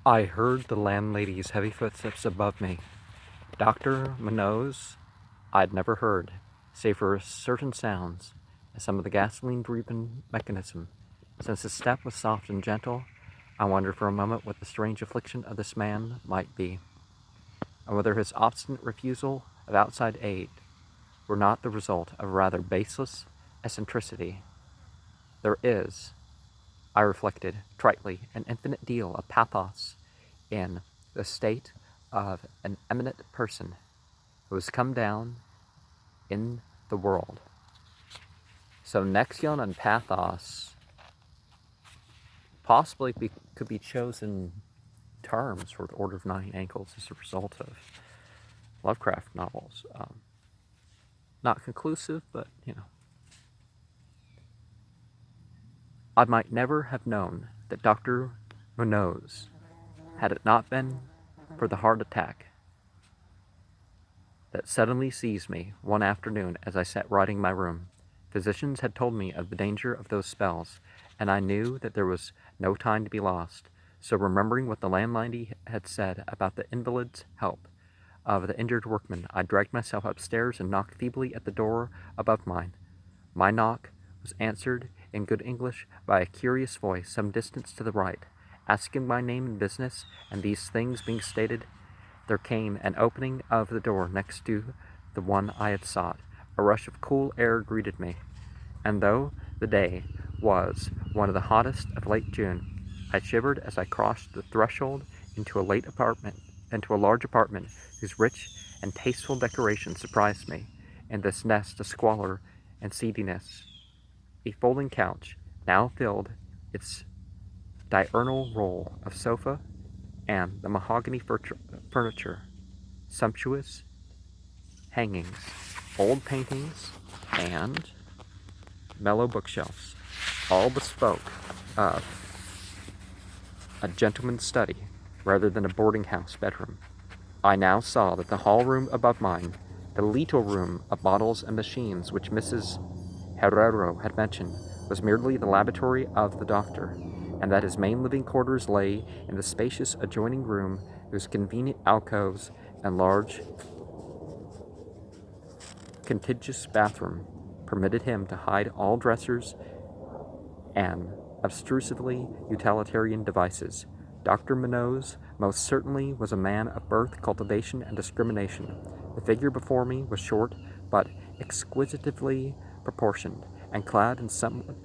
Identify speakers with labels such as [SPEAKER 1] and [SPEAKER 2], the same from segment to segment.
[SPEAKER 1] I heard the landlady's heavy footsteps above me. Dr. Minot's I'd never heard, save for certain sounds, and some of the gasoline-driven mechanism. Since his step was soft and gentle, I wondered for a moment what the strange affliction of this man might be, and whether his obstinate refusal of outside aid were not the result of a rather baseless eccentricity. There is, I reflected tritely, an infinite deal of pathos in the state of an eminent person who has come down in the world. So Nexion and pathos possibly could be chosen terms for the Order of Nine Ankles as a result of Lovecraft novels. Not conclusive, but I might never have known that Dr. Munoz, had it not been for the heart attack that suddenly seized me one afternoon as I sat writing in my room. Physicians had told me of the danger of those spells, and I knew that there was no time to be lost. So remembering what the landlady had said about the invalid's help of the injured workman, I dragged myself upstairs and knocked feebly at the door above mine. My knock was answered in good English by a curious voice some distance to the right. Asking my name and business, and these things being stated, there came an opening of the door next to the one I had sought. A rush of cool air greeted me, and though the day was one of the hottest of late June, I shivered as I crossed the threshold into a large apartment whose rich and tasteful decoration surprised me. In this nest of squalor and seediness, a folding couch now filled its diurnal role of sofa, and the mahogany furniture, sumptuous hangings, old paintings, and mellow bookshelves, all bespoke of a gentleman's study rather than a boarding house bedroom. I now saw that the hall room above mine, the little room of bottles and machines which Mrs. Herrero had mentioned, was merely the laboratory of the doctor, and that his main living quarters lay in the spacious adjoining room whose convenient alcoves and large contiguous bathroom permitted him to hide all dressers and obtrusively utilitarian devices. Dr. Minot's most certainly was a man of birth, cultivation, and discrimination. The figure before me was short, but exquisitely proportioned, and clad in somewhat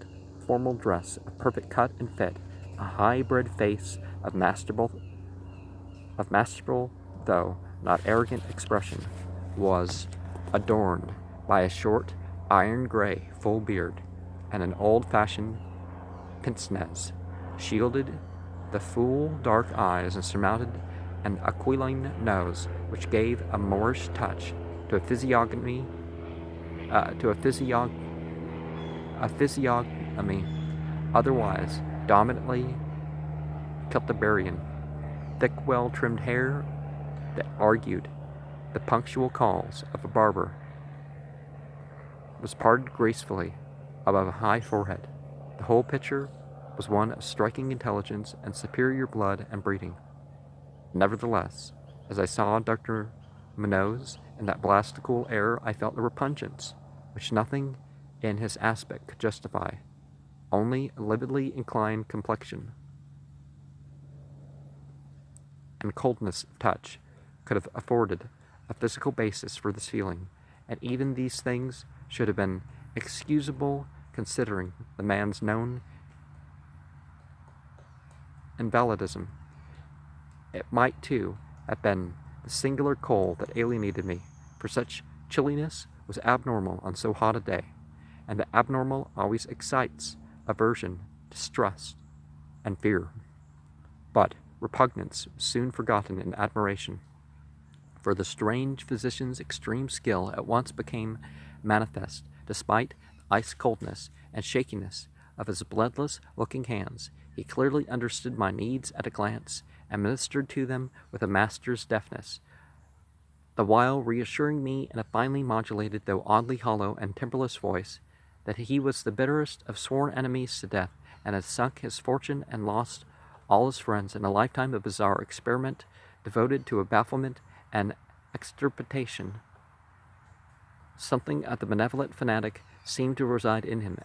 [SPEAKER 1] formal dress of perfect cut and fit. A high-bred face of masterful though not arrogant expression was adorned by a short, iron-gray, full beard, and an old-fashioned pince-nez shielded the full, dark eyes and surmounted an aquiline nose which gave a Moorish touch to a physiognomy otherwise dominantly Celtiberian. Thick, well-trimmed hair that argued the punctual calls of a barber was parted gracefully above a high forehead. The whole picture was one of striking intelligence and superior blood and breeding. Nevertheless, as I saw Dr. Munoz in that blast of cool air, I felt a repugnance which nothing in his aspect could justify. Only a lividly inclined complexion and coldness of touch could have afforded a physical basis for this feeling, and even these things should have been excusable considering the man's known invalidism. It might, too, have been the singular cold that alienated me, for such chilliness was abnormal on so hot a day, and the abnormal always excites aversion, distrust, and fear. But repugnance was soon forgotten in admiration, for the strange physician's extreme skill at once became manifest. Despite the ice-coldness and shakiness of his bloodless-looking hands, he clearly understood my needs at a glance, and ministered to them with a master's deftness, the while reassuring me in a finely modulated, though oddly hollow and timbreless voice, that he was the bitterest of sworn enemies to death, and had sunk his fortune and lost all his friends, in a lifetime of bizarre experiment devoted to a bafflement and extirpation. Something of the benevolent fanatic seemed to reside in him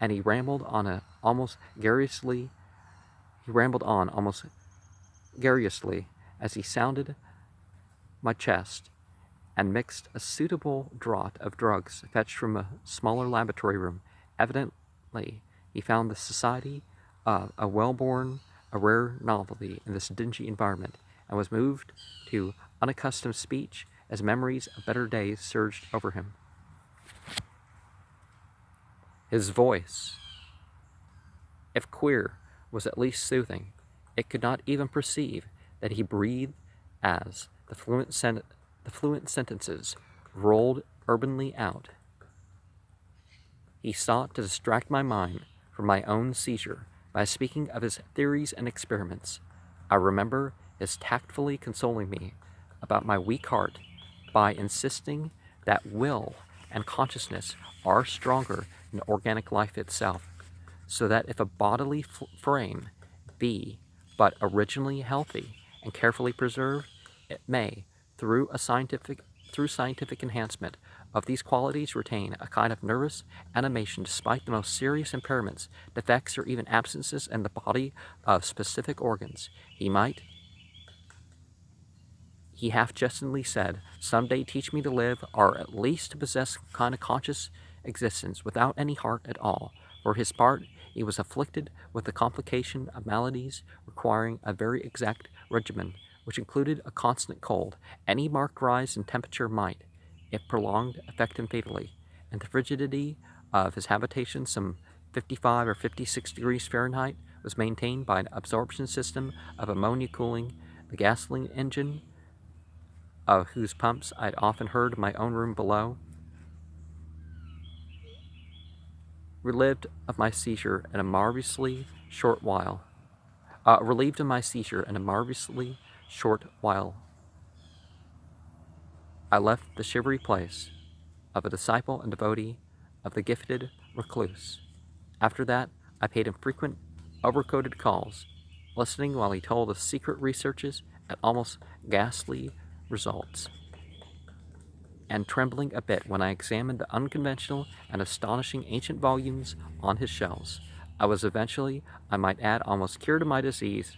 [SPEAKER 1] and he rambled on almost garrulously as he sounded my chest and mixed a suitable draught of drugs fetched from a smaller laboratory room. Evidently, he found the society of a well-born, a rare novelty in this dingy environment, and was moved to unaccustomed speech as memories of better days surged over him. His voice, if queer, was at least soothing. It could not even perceive that he breathed as the fluent sentences rolled urbanely out. He sought to distract my mind from my own seizure by speaking of his theories and experiments. I remember his tactfully consoling me about my weak heart by insisting that will and consciousness are stronger than organic life itself, so that if a bodily frame be but originally healthy and carefully preserved, it may, through scientific enhancement of these qualities, retain a kind of nervous animation despite the most serious impairments, defects, or even absences in the body of specific organs. He half-jestingly said, someday teach me to live, or at least to possess a kind of conscious existence without any heart at all. For his part, he was afflicted with the complication of maladies requiring a very exact regimen, which included a constant cold. Any marked rise in temperature might, if prolonged, affect him fatally, and the frigidity of his habitation, some 55 or 56 degrees Fahrenheit, was maintained by an absorption system of ammonia cooling, the gasoline engine, of whose pumps I had often heard in my own room below, relieved of my seizure in a marvelously short while. I left the shivery place of a disciple and devotee of the gifted recluse. After that, I paid him frequent, overcoated calls, listening while he told of secret researches and almost ghastly results, and trembling a bit when I examined the unconventional and astonishing ancient volumes on his shelves. I was eventually, I might add, almost cured of my disease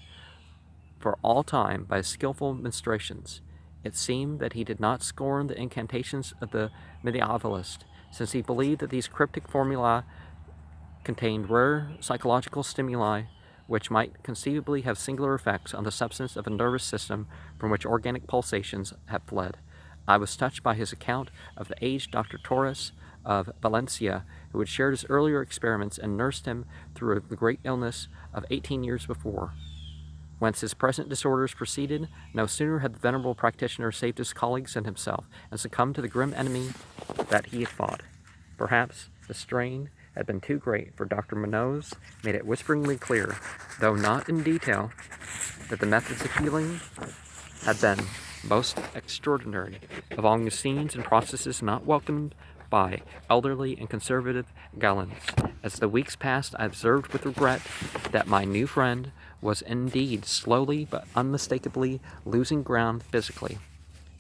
[SPEAKER 1] for all time by skillful ministrations. It seemed that he did not scorn the incantations of the medievalist, since he believed that these cryptic formulae contained rare psychological stimuli which might conceivably have singular effects on the substance of a nervous system from which organic pulsations have fled. I was touched by his account of the aged Dr. Torres of Valencia, who had shared his earlier experiments and nursed him through the great illness of 18 years before. Whence his present disorders proceeded, no sooner had the venerable practitioner saved his colleagues and himself, and succumbed to the grim enemy that he had fought. Perhaps the strain had been too great, for Dr. Munoz made it whisperingly clear, though not in detail, that the methods of healing had been most extraordinary, among the scenes and processes not welcomed by elderly and conservative gallants. As the weeks passed, I observed with regret that my new friend was indeed slowly but unmistakably losing ground physically,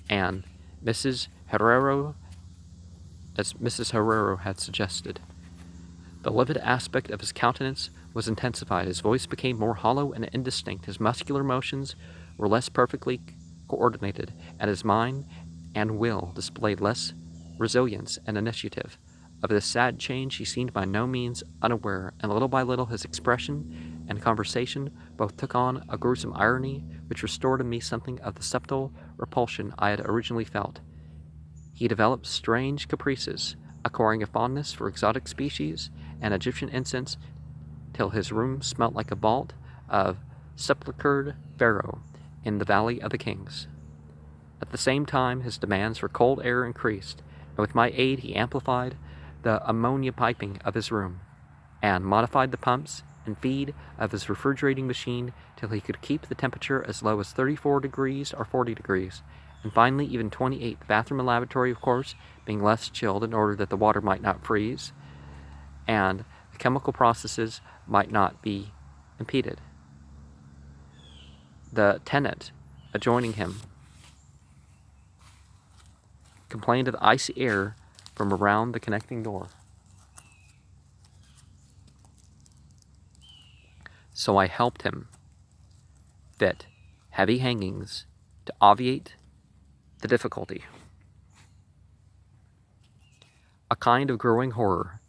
[SPEAKER 1] and Mrs. Herrero had suggested. The livid aspect of his countenance was intensified, his voice became more hollow and indistinct, his muscular motions were less perfectly coordinated, and his mind and will displayed less resilience and initiative. Of this sad change he seemed by no means unaware, and little by little his expression and conversation both took on a gruesome irony which restored in me something of the subtle repulsion I had originally felt. He developed strange caprices, acquiring a fondness for exotic species and Egyptian incense, till his room smelt like a vault of sepulchred Pharaoh in the Valley of the Kings. At the same time, his demands for cold air increased, and with my aid he amplified the ammonia piping of his room, and modified the pumps and feed of his refrigerating machine till he could keep the temperature as low as 34 degrees or 40 degrees, and finally even 28, the bathroom and lavatory, of course, being less chilled in order that the water might not freeze, and the chemical processes might not be impeded. The tenant adjoining him complained of the icy air from around the connecting door. So I helped him fit heavy hangings to obviate the difficulty. A kind of growing horror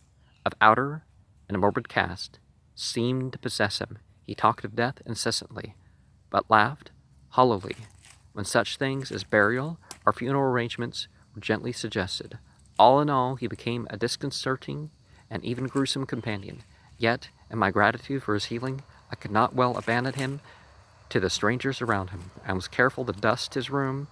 [SPEAKER 1] of outer and morbid cast seemed to possess him. He talked of death incessantly, but laughed hollowly when such things as burial or funeral arrangements were gently suggested. All in all, he became a disconcerting and even gruesome companion. Yet, in my gratitude for his healing, I could not well abandon him to the strangers around him, and was careful to dust his room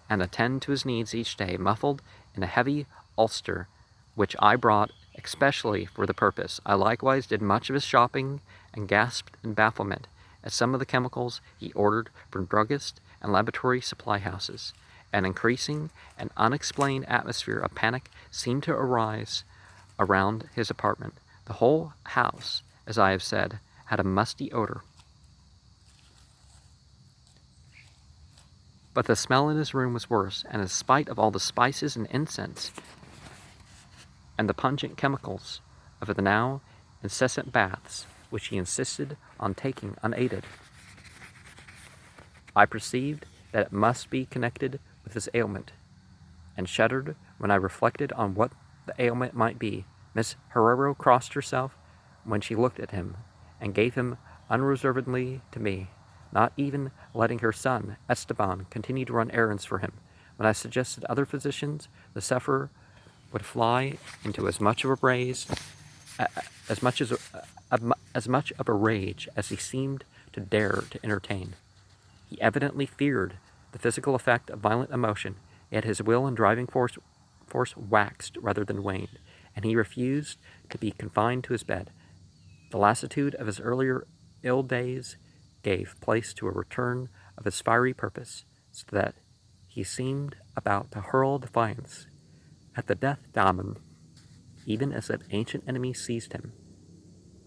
[SPEAKER 1] and attend to his needs each day, muffled in a heavy ulster which I brought especially for the purpose. I likewise did much of his shopping and gasped in bafflement at some of the chemicals he ordered from druggists and laboratory supply houses. An increasing and unexplained atmosphere of panic seemed to arise around his apartment. The whole house, as I have said, had a musty odor. But the smell in his room was worse, and in spite of all the spices and incense and the pungent chemicals of the now incessant baths which he insisted on taking unaided, I perceived that it must be connected with his ailment, and shuddered when I reflected on what the ailment might be. Miss Herrero crossed herself when she looked at him, and gave him unreservedly to me, not even letting her son, Esteban, continue to run errands for him. When I suggested other physicians, the sufferer would fly into as much of a rage as he seemed to dare to entertain. He evidently feared the physical effect of violent emotion, yet his will and driving force waxed rather than waned, and he refused to be confined to his bed. The lassitude of his earlier ill days gave place to a return of his fiery purpose, so that he seemed about to hurl defiance at the death demon, even as that ancient enemy seized him.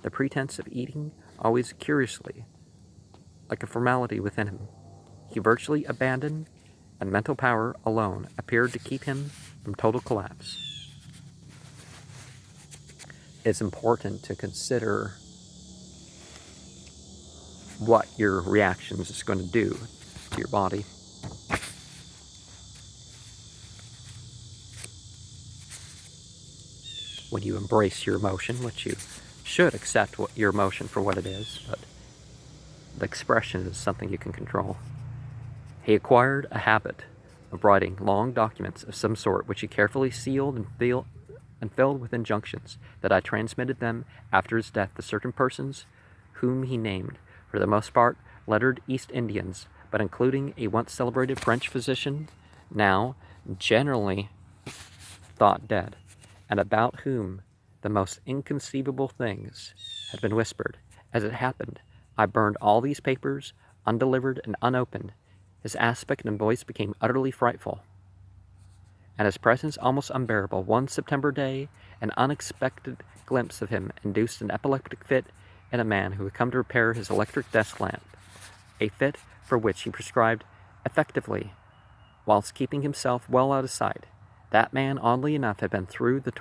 [SPEAKER 1] The pretense of eating always curiously, like a formality within him, he virtually abandoned, and mental power alone appeared to keep him from total collapse. It's important to consider what your reactions is going to do to your body. When you embrace your emotion, which you should accept your emotion for what it is, but the expression is something you can control. He acquired a habit of writing long documents of some sort, which he carefully sealed and filled with injunctions that I transmitted them after his death to certain persons whom he named, for the most part lettered East Indians, but including a once celebrated French physician, now generally thought dead, and about whom the most inconceivable things had been whispered. As it happened, I burned all these papers, undelivered and unopened. His aspect and voice became utterly frightful, and his presence almost unbearable. One September day, an unexpected glimpse of him induced an epileptic fit in a man who had come to repair his electric desk lamp, a fit for which he prescribed effectively, whilst keeping himself well out of sight. That man, oddly enough, had been through the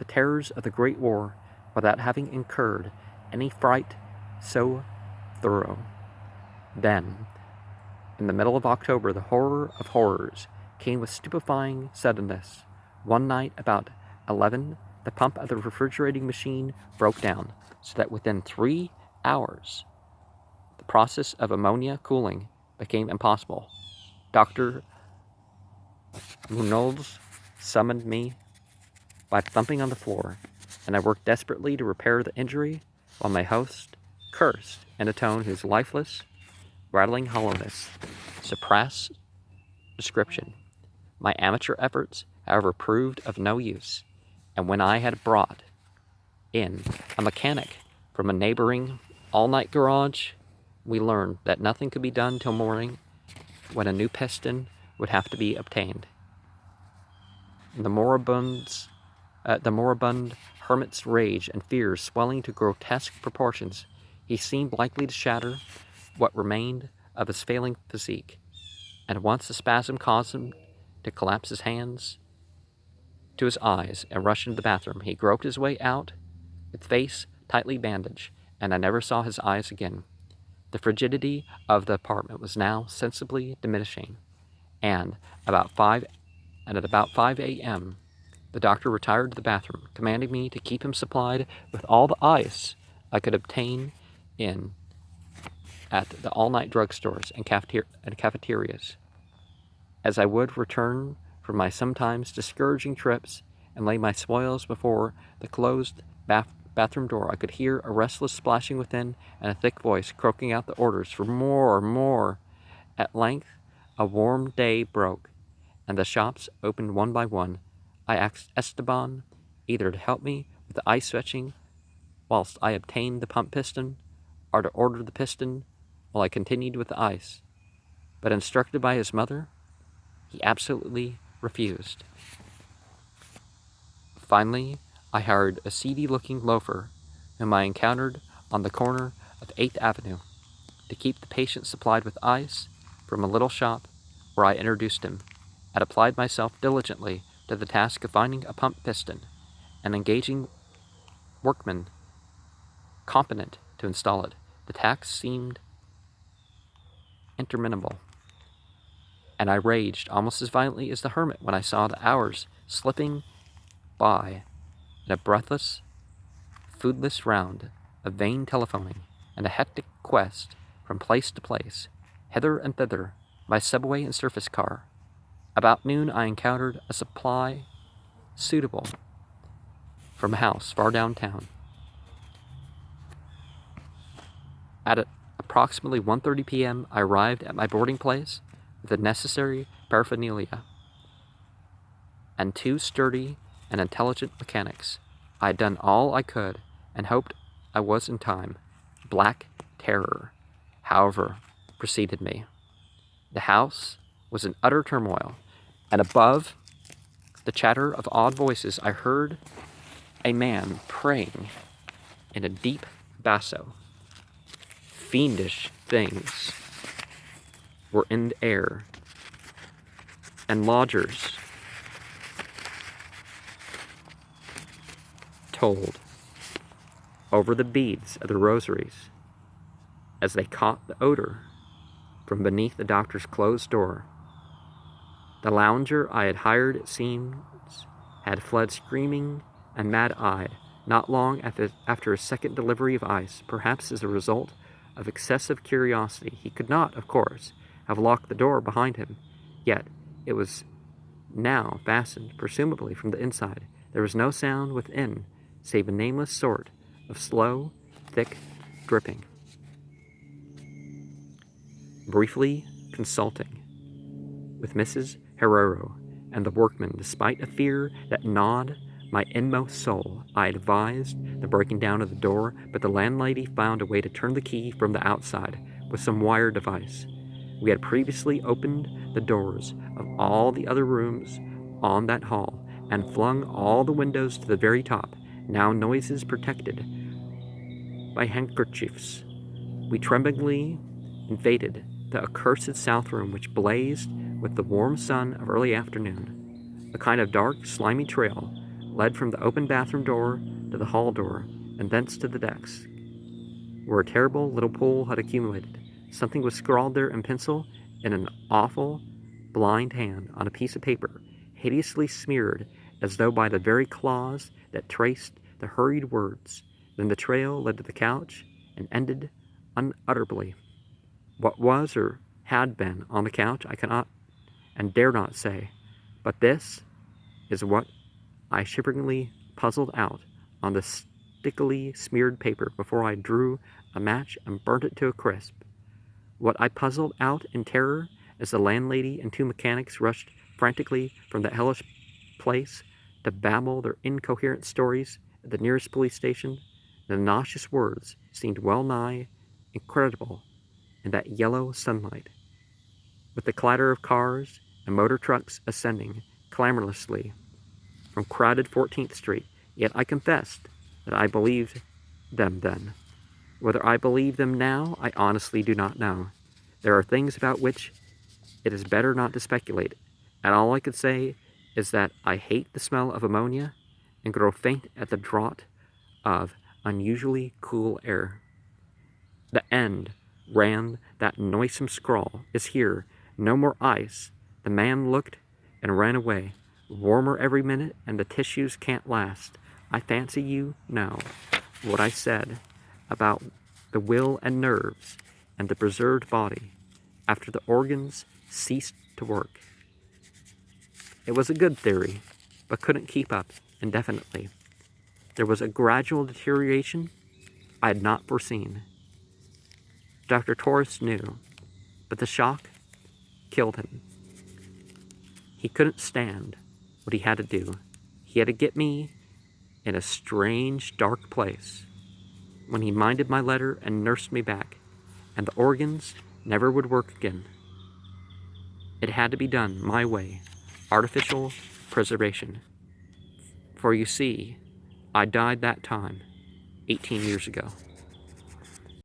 [SPEAKER 1] terrors of the Great War without having incurred any fright so thorough. Then, in the middle of October, the horror of horrors came with stupefying suddenness. One night, about 11, the pump of the refrigerating machine broke down, so that within 3 hours, the process of ammonia cooling became impossible. Dr. Munoz summoned me by thumping on the floor, and I worked desperately to repair the injury, while my host cursed in a tone whose lifeless, rattling hollowness surpassed description. My amateur efforts, however, proved of no use, and when I had brought in a mechanic from a neighboring all-night garage, we learned that nothing could be done till morning, when a new piston would have to be obtained. The moribund hermit's rage and fears swelling to grotesque proportions, he seemed likely to shatter what remained of his failing physique, and once a spasm caused him to collapse his hands to his eyes and rush into the bathroom. He groped his way out, with face tightly bandaged, and I never saw his eyes again. The frigidity of the apartment was now sensibly diminishing, and at about 5 a.m., the doctor retired to the bathroom, commanding me to keep him supplied with all the ice I could obtain at the all-night drugstores and cafeterias, as I would return from my sometimes discouraging trips and lay my spoils before the closed bathroom door. I could hear a restless splashing within and a thick voice croaking out the orders for more, more. At length, a warm day broke, and the shops opened one by one. I asked Esteban either to help me with the ice fetching whilst I obtained the pump piston, or to order the piston while I continued with the ice. But instructed by his mother, he absolutely refused. Finally, I hired a seedy-looking loafer whom I encountered on the corner of 8th Avenue to keep the patient supplied with ice from a little shop where I introduced him, and applied myself diligently to the task of finding a pump piston and engaging workmen competent to install it. The task seemed interminable, and I raged almost as violently as the hermit when I saw the hours slipping by in a breathless, foodless round of vain telephoning and a hectic quest from place to place, hither and thither, by subway and surface car. About noon I encountered a supply suitable from a house far downtown. At approximately 1:30 p.m., I arrived at my boarding place with the necessary paraphernalia and 2 sturdy and intelligent mechanics. I had done all I could and hoped I was in time. Black terror, however, preceded me. The house was in utter turmoil, and above the chatter of odd voices I heard a man praying in a deep basso. Fiendish things were in the air, and lodgers told over the beads of the rosaries as they caught the odor from beneath the doctor's closed door. The lounger I had hired, it seems, had fled screaming and mad-eyed not long after his second delivery of ice, perhaps as a result of excessive curiosity. He could not, of course, have locked the door behind him, yet it was now fastened, presumably from the inside. There was no sound within, save a nameless sort of slow, thick dripping. Briefly consulting with Mrs. Herrero and the workmen, despite a fear that gnawed my inmost soul, I advised the breaking down of the door, but the landlady found a way to turn the key from the outside with some wire device. We had previously opened the doors of all the other rooms on that hall and flung all the windows to the very top, now noises protected by handkerchiefs. We tremblingly invaded the accursed south room, which blazed with the warm sun of early afternoon. A kind of dark, slimy trail led from the open bathroom door to the hall door, and thence to the decks, where a terrible little pool had accumulated. Something was scrawled there in pencil in an awful, blind hand on a piece of paper, hideously smeared as though by the very claws that traced the hurried words. Then the trail led to the couch and ended unutterably. What was or had been on the couch I cannot and dare not say, but this is what I shiveringly puzzled out on the stickily smeared paper before I drew a match and burnt it to a crisp. What I puzzled out in terror as the landlady and 2 mechanics rushed frantically from that hellish place to babble their incoherent stories at the nearest police station. The nauseous words seemed well nigh incredible in that yellow sunlight, with the clatter of cars and motor trucks ascending clamorously from crowded 14th Street. Yet I confessed that I believed them then. Whether I believe them now, I honestly do not know. There are things about which it is better not to speculate, and all I could say is that I hate the smell of ammonia and grow faint at the draught of unusually cool air. The end ran that noisome scrawl is here, no more ice. The man looked and ran away. Warmer every minute, and the tissues can't last. I fancy you know what I said about the will and nerves and the preserved body after the organs ceased to work. It was a good theory, but couldn't keep up indefinitely. There was a gradual deterioration I had not foreseen. Dr. Torres knew, but the shock killed him. He couldn't stand what he had to do. He had to get me in a strange, dark place. When he minded my letter and nursed me back, and the organs never would work again. It had to be done my way, artificial preservation. For you see, I died that time, 18 years ago.